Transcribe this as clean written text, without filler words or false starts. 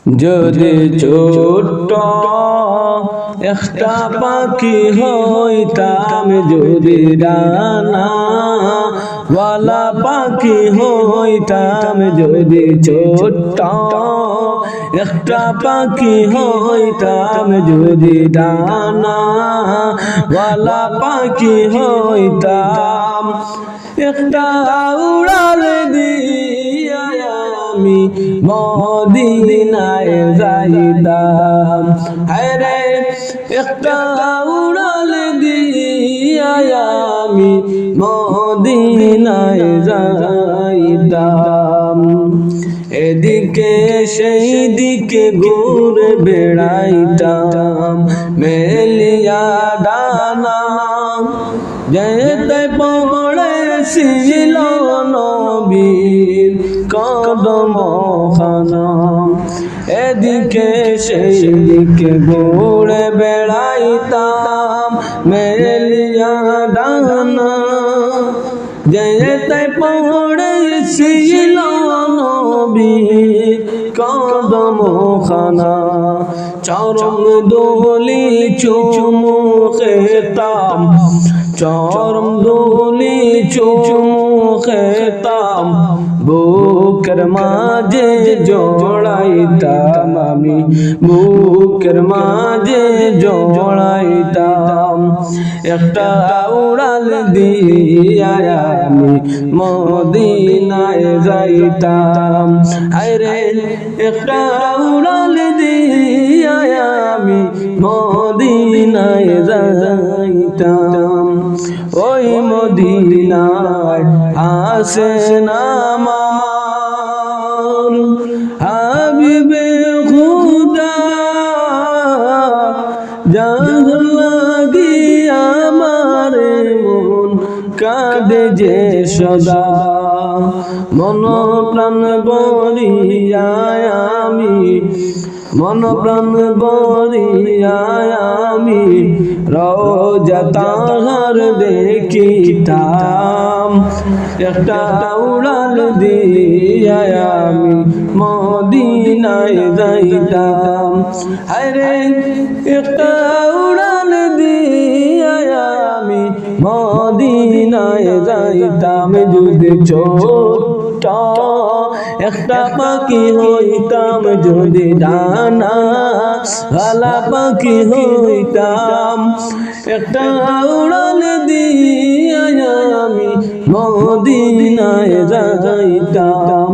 যদি ছোট্ট একটা পাখি হইতাম, যদি ডানা ওয়ালা পাখি হইতাম, যদি ছোট্ট একটা পাখি হইতাম, যদি ডানা ওয়ালা পাখি হইতাম, একটা উড়াল দিয়া আমি মদিনায় যাইতাম। আরে একটা উড়াল দিয়া আমি মদিনায় যাইতাম। এদিকে সেই দিকে ঘুরে বেড়াইতাম, মেলিয়া ডানা যেতে পড়েছিল নবীর কদম খানা। এদিকে সেই দিকে ঘুরে বেড়াইতাম, মেলিয়া ডানা যেতে পড়েছিল নবীর কদম খানা। চরম দোলি চুমু খেতাম, চরম দোলি চুমু খেতাম, বুকের মাঝে জড়াইতাম আমি, বুকের মাঝে জড়াইতাম। একটা উড়াল দিয়া আমি মদিনায় যাইতাম। আরে একটা উড়াল দিয়া আমি মদিনায় যাইতাম। ওই মদিনায় আসেন আমার হাবিবে খুদা, যার লাগি আমার মন কাঁদে যে সদা। মন প্রাণ বলিয়া আমি, মন প্রাণ বলিয়া আমি রওজা তাহার দেখিতাম। একটা উড়াল দিয়া আমি মদিনায় যাইতাম। আরে একটা উড়াল দিয়া আমি মদিনায় যাইতাম। যদি ছোট্ট একটা পাখি হইতাম, যদি ডানা ওয়ালা পাখি হইতাম, একটা উড়াল দিয়া আমি মদিনায় যাইতাম।